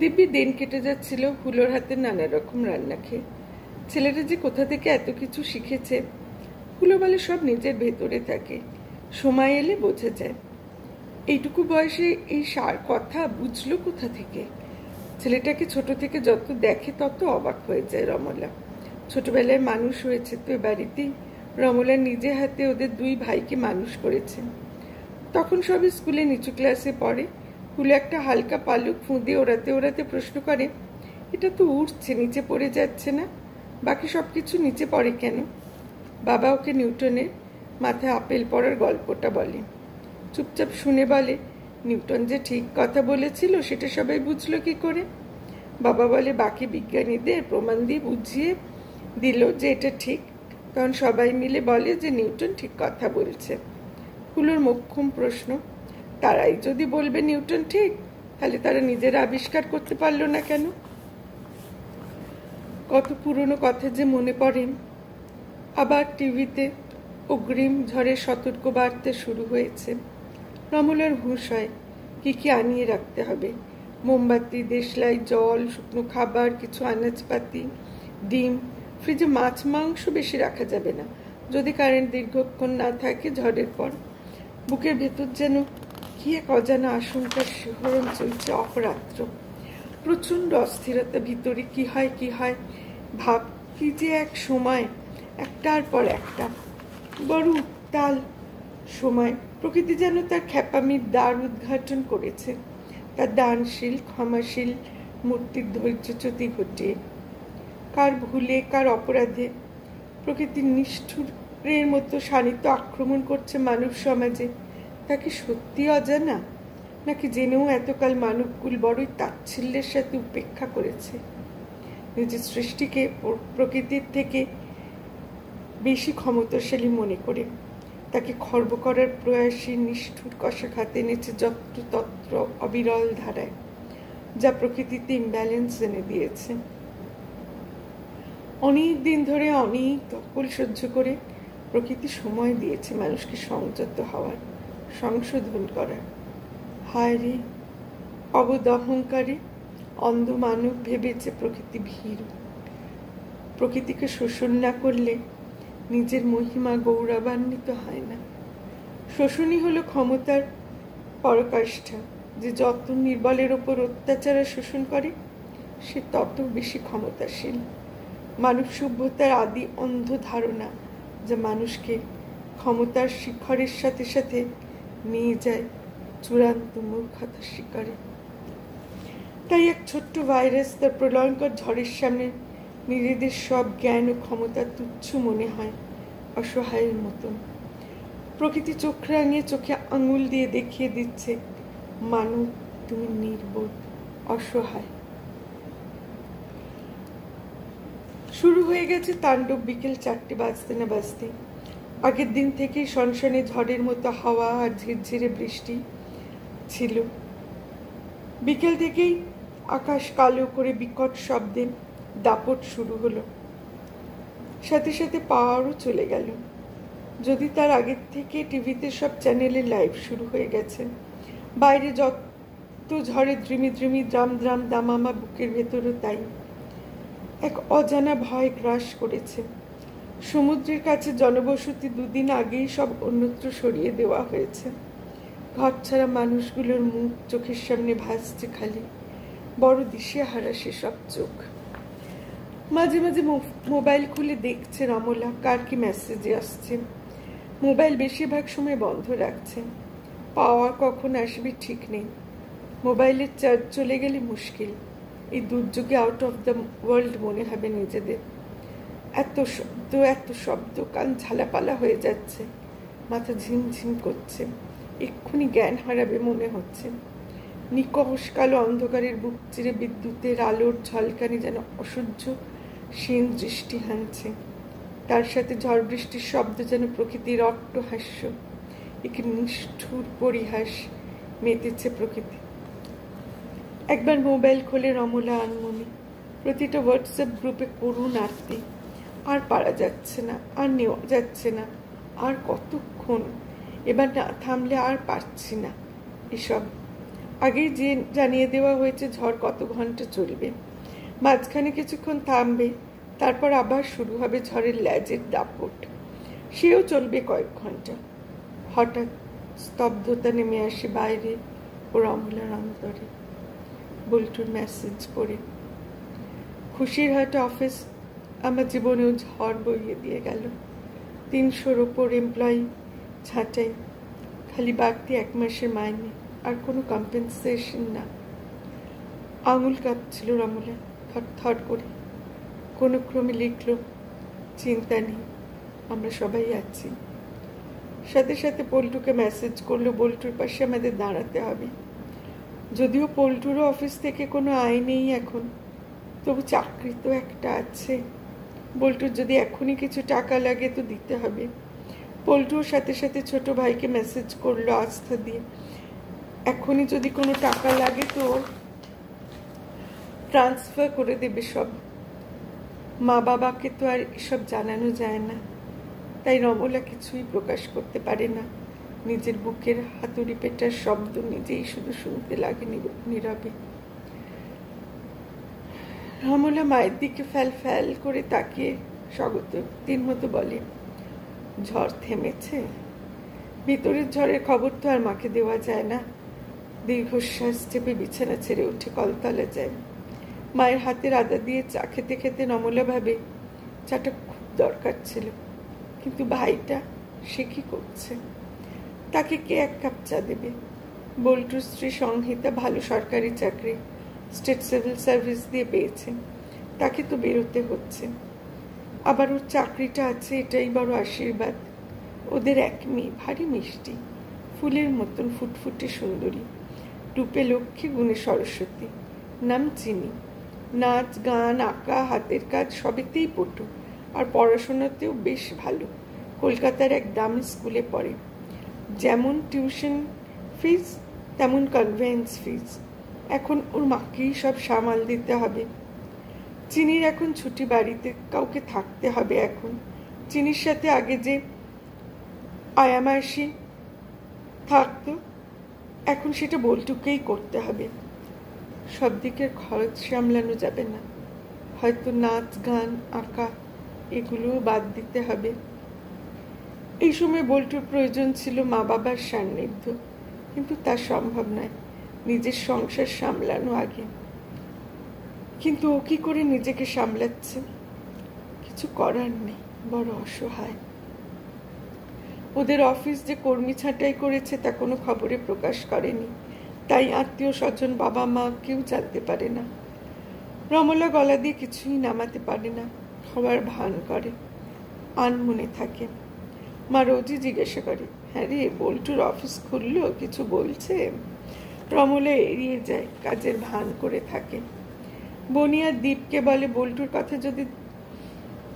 দিব্যি দিন কেটে যাচ্ছিল হুলোর হাতে নানা রকম রান্না খেয়ে। ছেলেটা যে কোথা থেকে এত কিছু শিখেছে, হুলো বলে সব নিজের ভেতরে থাকে, সময় এলে বোঝা যায়। এইটুকু বয়সে এই সার কথা বুঝলো কোথা থেকে? ছেলেটাকে ছোট থেকে যত দেখে তত অবাক হয়ে যায় রমলা। ছোটবেলায় মানুষ হয়েছে তো এ বাড়িতেই। রমলা নিজে হাতে ওদের দুই ভাইকে মানুষ করেছে। তখন সবই স্কুলে নিচু ক্লাসে পড়ে। হুলো একটা হালকা পালক ফুঁদে ওড়াতে ওড়াতে প্রশ্ন করে, এটা তো উঠছে, নিচে পড়ে যাচ্ছে না? বাকি সব কিছু নিচে পড়ে কেন? বাবা ওকে নিউটনের মাথায় আপেল পড়ার গল্পটা বলে। চুপচাপ শুনে বলে, নিউটন যে ঠিক কথা বলেছিল সেটা সবাই বুঝলো কি করে? বাবা বলে, বাকি বিজ্ঞানীদের প্রমাণ দিয়ে বুঝিয়ে দিল যে এটা ঠিক, তখন সবাই মিলে বলে যে নিউটন ঠিক কথা বলছে। হুলোর মোক্ষম প্রশ্ন, তারাই যদি বলবে নিউটন ঠিক, তাহলে তারা নিজেরা আবিষ্কার করতে পারলো না কেন? কত পুরনো কথা যে মনে পড়ে। আবার টিভিতে অগ্রিম ঝড়ের সতর্ক বার্তা শুরু হয়েছে। রমলার হুঁশ হয় কি কি আনিয়ে রাখতে হবে। মোমবাতি, দেশলাই, জল, শুকনো খাবার, কিছু আনাজপাতি, ডিম। ফ্রিজে মাছ মাংস বেশি রাখা যাবে না, যদি কারেন্ট দীর্ঘক্ষণ না থাকে ঝড়ের পর। বুকের ভেতর যেন কি এক অজানা আশঙ্কার শিহরণ চলছে অহরাত্র। প্রচণ্ড অস্থিরতা ভিতরে, কি হয় কি হয় ভাব, কি যে এক সময়, একটার পর একটা বড় উত্তাল সময়। প্রকৃতি যেন তার খ্যাপামির দ্বার উদ্ঘাটন করেছে, তার দানশীল ক্ষমাশীল মূর্তির ধৈর্যচ্যুতি ঘটিয়ে। কার ভুলে, কার অপরাধে প্রকৃতির নিষ্ঠুরের মতো শানিত আক্রমণ করছে মানব সমাজে, তাকে সত্যি অজানা, নাকি জেনেও এতকাল মানবকুল বড়ই তাচ্ছিল্যের সাথে উপেক্ষা করেছে? নিজের সৃষ্টিকে প্রকৃতির থেকে বেশি ক্ষমতাশালী মনে করে তাকে খর্ব করার প্রয়াসী নিষ্ঠুর কষাঘাতে এনেছে যত্রতত্র অবিরল ধারায়, যা প্রকৃতিতে ইমব্যালেন্স এনে দিয়েছে। অনেক দিন ধরে অনেক দখল সহ্য করে প্রকৃতি সময় দিয়েছে মানুষকে সংযত হওয়ার, সংশোধন করার। হায় রে, অবদ অহংকারে অন্ধ মানব ভেবেছে প্রকৃতি ভীরু। প্রকৃতিকে শোষণ না করলে নিজের মহিমা গৌরবান্বিত হয় না। শোষণই হলো ক্ষমতার পরাকাষ্ঠা। যে যত নির্বলের ওপর অত্যাচার শোষণ করে সে তত বেশি ক্ষমতাশীল। মানব সভ্যতার আদি অন্ধ ধারণা যা মানুষকে ক্ষমতার শিখরের সাথে সাথে নিয়ে যায় চূড়ান্ত মূর্খতার শিকারে। তাই এক ছোট্ট ভাইরাস তার প্রলয়ঙ্কর ঝড়ের সামনে নিজেদের সব জ্ঞান ও ক্ষমতা তুচ্ছ মনে হয়, অসহায়ের মতন। প্রকৃতি চোখ রাঙিয়ে চোখে আঙুল দিয়ে দেখিয়ে দিচ্ছে, মানব তুমি নির্বোধ, অসহায়। শুরু হয়ে গেছে তাণ্ডব বিকেল 4টে বাজতে না বাজতে। আগের দিন থেকেই সনসনে ঝড়ের মতো হাওয়া আর ঝিরঝিরে বৃষ্টি ছিল। বিকেল থেকেই আকাশ কালো করে বিকট শব্দে দাপট শুরু হলো। সাথে সাথে পাওয়ারও চলে গেল। যদি তার আগের থেকে টিভিতে সব চ্যানেলে লাইভ শুরু হয়ে গেছে। বাইরে যত ঝড়ে দ্রিমি দ্রিমি দ্রাম দ্রাম দামামা, বুকের ভেতরও তাই। এক অজানা ভয় গ্রাস করেছে। সমুদ্রের কাছে জনবসতি দুদিন আগেই সব অন্যত্র সরিয়ে দেওয়া হয়েছে। ঘর ছাড়া মানুষগুলোর মুখ চোখের সামনে ভাসছে খালি, বড় দিশেহারা সেসব চোখ। মাঝে মাঝে মোবাইল খুলে দেখছে রমলা কার কি মেসেজে আসছে। মোবাইল বেশিরভাগ সময় বন্ধ রাখছে। পাওয়ার কখন আসবে ঠিক নেই। মোবাইলের চার্জ চলে গেলে মুশকিল। এই দুর্যোগে আউট অফ দ্য ওয়ার্ল্ড মনে হবে নিজেদের। এত শব্দ, কান ঝালাপালা হয়ে যাচ্ছে, মাথা ঝিমঝিম করছে, এক্ষুনি জ্ঞান হারাবে মনে হচ্ছে। নিকষ কালো অন্ধকারের বুক চিরে বিদ্যুতের আলোর ঝলকানি যেন অসহ্য ক্ষীণ দৃষ্টি হানছে। তার সাথে ঝড় বৃষ্টির শব্দ যেন প্রকৃতির অট্টহাস্য, এক নিষ্ঠুর পরিহাস মেতেছে প্রকৃতি। একবার মোবাইল খোলে রমলা আনমনি। প্রতিটা হোয়াটসঅ্যাপ গ্রুপে করুণ আরতি। আর পারা যাচ্ছে না, আর নেওয়া যাচ্ছে না, আর কতক্ষণ, এবার না থামলে আর পারছি না এসব। আগেই জানিয়ে দেওয়া হয়েছে ঝড় কত ঘন্টা চলবে, মাঝখানে কিছুক্ষণ থামবে, তারপর আবার শুরু হবে ঝড়ের ল্যাজের দাপট, সেও চলবে কয়েক ঘন্টা। হঠাৎ স্তব্ধতা নেমে আসে বাইরে ও রমলার অন্তরে। বল্টুর মেসেজ পড়ে। খুশির হাট অফিস আমার জীবনেও ঝড় বইয়ে দিয়ে গেল। 300-র ওপর এমপ্লয়ি ছাঁটাই, খালি বাড়তি 1 মাসের মাইনে, আর কোনো কম্পেনসেশন না। আঙুল কাঁপছিল রমলা, থর করে। কোনো ক্রমে লিখল, চিন্তা নেই, আমরা সবাই আছি। সাথে সাথে পল্টুকে মেসেজ করলো বল্টুর পাশে আমাদের দাঁড়াতে হবে। যদিও পল্টুরও অফিস থেকে কোনো আয় নেই এখন, তবু চাকরি তো একটা আছে। বল্টুর যদি এখনই কিছু টাকা লাগে তো দিতে হবে। পল্টুর সাথে সাথে ছোট ভাইকে মেসেজ করলো আস্থা দিয়ে, এখনই যদি কোনো টাকা লাগে তো ট্রান্সফার করে দেবে সব। মা বাবাকে তো আর এসব জানানো যায় না, তাই রমলা কিছুই প্রকাশ করতে পারে না। নিজের বুকের হাতুড়ি পেটার শব্দ নিজেই শুধু শুনতে লাগে নীরবে। রমলা মায়ের দিকে ফ্যাল ফ্যাল করে তাকিয়ে স্বগতির মতো বলে, ঝড় থেমেছে? ভিতরের ঝড়ের খবর তো আর মাকে দেওয়া যায় না। দীর্ঘশ্বাস চেপে বিছানা ছেড়ে উঠে কলতলা যায়। মায়ের হাতের আদা দিয়ে চা খেতে খেতে রমলা ভাবে চাটা খুব দরকার ছিল, কিন্তু ভাইটা সে কি করছে? তাকে কে 1 কাপ চা দেবে? বল্টুর স্ত্রী সংহিতা ভালো সরকারি চাকরি, স্টেট সিভিল সার্ভিস দিয়ে পেয়েছে, তাকে তো বেরোতে হচ্ছে। আবার ওর চাকরিটা আছে, এটাই বড় আশীর্বাদ। ওদের 1 মেয়ে ভারী মিষ্টি, ফুলের মতন ফুটফুটে সুন্দরী, রূপে লক্ষ্মী, গুণে সরস্বতী, নাম চিনি। নাচ গান আঁকা হাতের কাজ সবেতেই পটু, আর পড়াশোনাতেও বেশ ভালো। কলকাতার এক দামি স্কুলে পড়ে। যেমন টিউশন ফিস তেমন কনভেন্স ফিস। এখন ওর মাকেই সব সামাল দিতে হবে। চিনির এখন ছুটি, বাড়িতে কাউকে থাকতে হবে এখন। চিনির সাথে আগে যে আয়ামাসি থাকতো, এখন সেটা বল্টুকেই করতে হবে। সব দিকের খরচ সামলানো যাবে না, হয়তো নাচ গান আঁকা এগুলোও বাদ দিতে হবে। এই সময় বল্টুর প্রয়োজন ছিল মা বাবার সান্নিধ্য, কিন্তু তা সম্ভব নয়, নিজের সংসার সামলানো আগে। কিন্তু ও কি করে নিজেকে সামলাচ্ছে? কিছু করার নেই, বড় অসহায়। ওদের অফিস যে কর্মী ছাঁটাই করেছে তা কোনো খবরে প্রকাশ করেনি, তাই আত্মীয় স্বজন বাবা মা কেউ জানতে পারে না। রমলা গলা দিয়ে কিছুই নামাতে পারে না, হওয়ার ভান করে, আনমনে থাকে। মা রোজই জিজ্ঞাসা করে, হ্যাঁ রে বল্টুর অফিস খুললো, কিছু বলছে? রমলা এড়িয়ে যায়, কাজের ভান করে থাকে। বনিয়া দীপকে বলে বল্টুর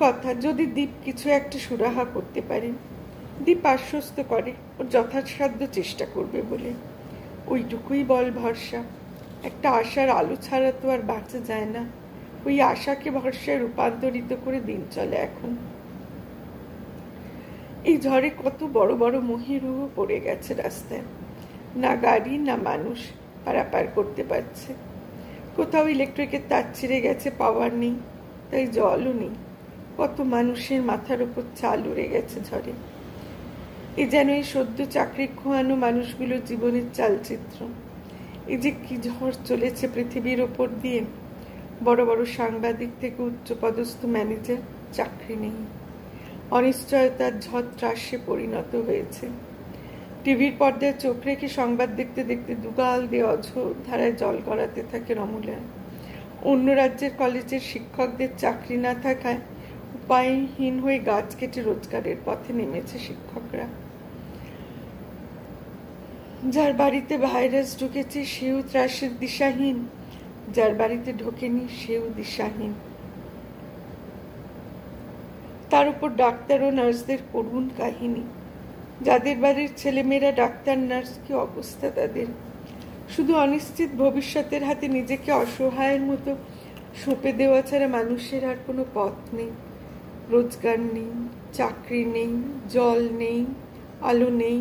কথা যদি দীপ কিছু একটা সুরাহা করতে পারে। দীপ আশ্বস্ত করে ওর যথাসাধ্য চেষ্টা করবে বলে। ওইটুকুই বল ভরসা। একটা আশার আলো ছাড়া তো আর বাঁচা যায় না। ওই আশাকে ভরসায় রূপান্তরিত করে দিন চলে এখন। এই ঝড়ে কত বড় বড় মহিরুহ পড়ে গেছে রাস্তায়, না গাড়ি না মানুষ পারাপার করতে পারছে। কোথাও ইলেকট্রিকের তার ছিঁড়ে গেছে, পাওয়ার নেই, তাই জলও নেই। কত মানুষের মাথার উপর চাল উড়ে গেছে ঝড়ে। এ যেন এই সদ্য চাকরি খোয়ানো মানুষগুলোর জীবনের চালচিত্র। এই যে কি ঝড় চলেছে পৃথিবীর ওপর দিয়ে। বড় বড় সাংবাদিক থেকে উচ্চপদস্থ ম্যানেজার, চাকরি নেই। অনিশ্চয়তার ঝড় ত্রাসে পরিণত হয়েছে। টিভির পর্দায় চোখ রেখে সংবাদ দেখতে দেখতে দুগাল দিয়ে অঝোর ধারায় জল গড়াতে থাকে রমলা। অন্য রাজ্যের কলেজের শিক্ষকদের চাকরি না থাকায় উপায়হীন হয়ে গাছ কেটে রোজগারের পথে নেমেছে শিক্ষকরা। যার বাড়িতে ভাইরাস ঢুকেছে সেও ত্রাসের দিশাহীন, যার বাড়িতে ঢোকেনি সেও দিশাহীন। তার উপর ডাক্তার ও নার্সদের করুণ কাহিনী। যাদের বাড়ির ছেলেমেয়েরা ডাক্তার নার্স, কি অবস্থা তাদের। শুধু অনিশ্চিত ভবিষ্যতের হাতে নিজেকে অসহায়ের মতো সঁপে দেওয়া ছাড়া মানুষের আর কোনো পথ নেই। রোজগার নেই, চাকরি নেই, জল নেই, আলো নেই,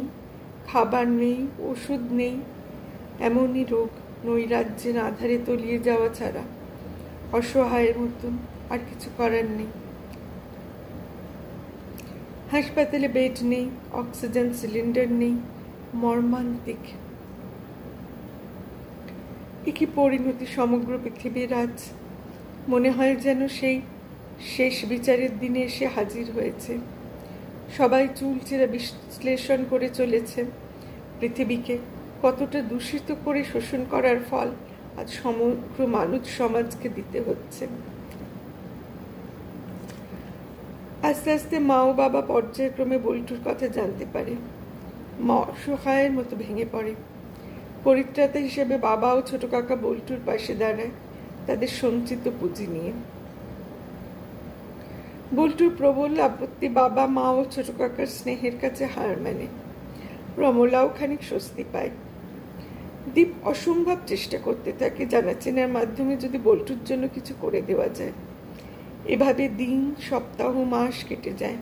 খাবার নেই, ওষুধ নেই। এমনই রোগ নৈরাজ্যের আধারে তলিয়ে যাওয়া ছাড়া অসহায়ের মতন আর কিছু করার নেই। হাসপাতালে বেড নেই, অক্সিজেন সিলিন্ডার নেই, মর্মান্তিক একই পরিণতি সমগ্র পৃথিবীর আজ। মনে হয় যেন সেই শেষ বিচারের দিনে এসে হাজির হয়েছে। সবাই চুলচেরা বিশ্লেষণ করে চলেছে পৃথিবীকে কতটা দূষিত করে শোষণ করার ফল আজ সমগ্র মানব সমাজকে দিতে হচ্ছে। আস্তে আস্তে মা ও বাবা পর্যায়ক্রমে বল্টুর কথা জানতে পারে। মা অসহায়ের মতো ভেঙে পড়ে। পরিত্রাতা হিসেবে বাবা ও ছোট কাকা বল্টুর পাশে দাঁড়ায় তাদের সঞ্চিত পুঁজি নিয়ে। বল্টুর প্রবল আপত্তি বাবা মা ও ছোট কাকার স্নেহের কাছে হার মানে। রমলাও খানিক স্বস্তি পায়। দীপ অসম্ভব চেষ্টা করতে থাকে জানাচেনার মাধ্যমে যদি বল্টুর জন্য কিছু করে দেওয়া যায়। এভাবে দিন, সপ্তাহ, মাস কেটে যায়।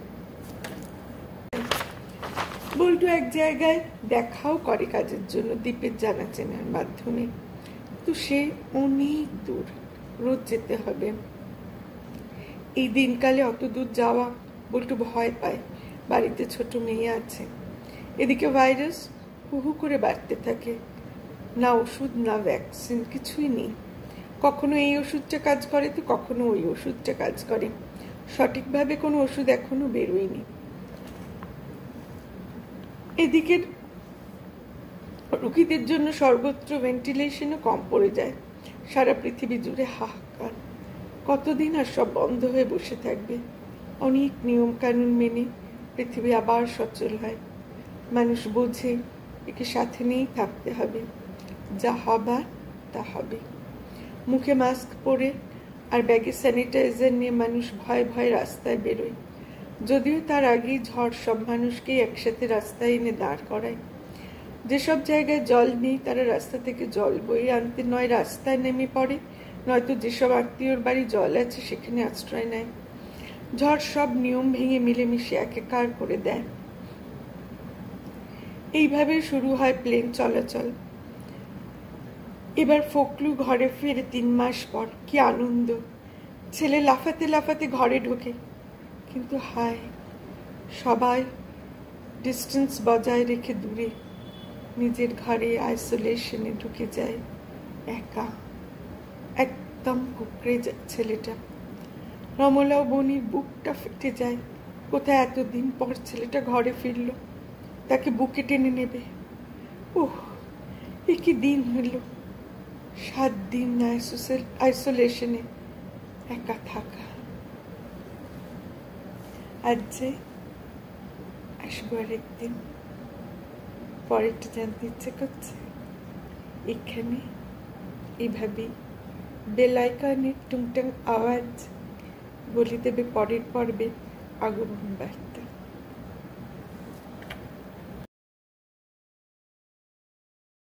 বল্টু এক জায়গায় দেখাও করে কাজের জন্য দীপের জানাচেনার মাধ্যমে, তো সে অনেক দূর, রোজ যেতে হবে। এই দিনকালে অত দূর যাওয়া বল্টু ভয় পায়। বাড়িতে ছোট মেয়ে আছে। এদিকে ভাইরাস হু হু করে বাড়তে থাকে। না ওষুধ না ভ্যাকসিন, কিছুই নেই। কখনো এই ওষুধটা কাজ করে তো কখনো ওই ওষুধটা কাজ করে। সঠিকভাবে কোনো ওষুধ এখনো বেরোয়নি। এদিকে রোগীদের জন্য সর্বত্র ভেন্টিলেশনও কম পড়ে যায়। সারা পৃথিবী জুড়ে হাহাকার। কতদিন আর সব বন্ধ হয়ে বসে থাকবে? অনেক নিয়ম কানুন মেনে পৃথিবী আবার সচল হয়। মানুষ বোঝে একে সাথে নিয়েই থাকতে হবে। যা হবার তা হবে। মুখে মাস্ক পরে আর ব্যাগে স্যানিটাইজার নিয়ে মানুষ ভয়ে ভয়ে রাস্তায় বেরোয়। যদিও তার আগেই ঝড় সব মানুষকেই একসাথে রাস্তায় এনে দাঁড় করায়। যেসব জায়গায় জল নেই তারা রাস্তা থেকে জল বয়ে আনতে নয় রাস্তায় নেমে পড়ে, নয়তো যেসব আত্মীয়র বাড়ি জল আছে সেখানে আশ্রয় নেয়। ঝড় সব নিয়ম ভেঙে মিলেমিশে একাকার করে দেয়। এইভাবে শুরু হয় প্লেন চলাচল। এবার ফকলু ঘরে ফিরে 3 মাস পর। কি আনন্দ! ছেলে লাফাতে লাফাতে ঘরে ঢোকে। কিন্তু হায়, সবাই ডিস্টেন্স বজায় রেখে দূরে নিজের ঘরে আইসোলেশনে ঢুকে যায়। একা, একদম কুকড়ে যায় ছেলেটা। রমলা ও বনির বুকটা ফেটে যায়। কোথায় এতদিন পর ছেলেটা ঘরে ফিরল, তাকে বুকে টেনে নেবে। ওহ, এ কি দিন হইল! 7 দিন আইসোলেশনে একা থাকা। আজ যে আসবো আরেকদিন। পরেরটা জানতে ইচ্ছে করছে? এখানে এইভাবেই বেল আইকনের টুংটাং আওয়াজ বলে দেবে পরের পর্বে আগমন বার্তা।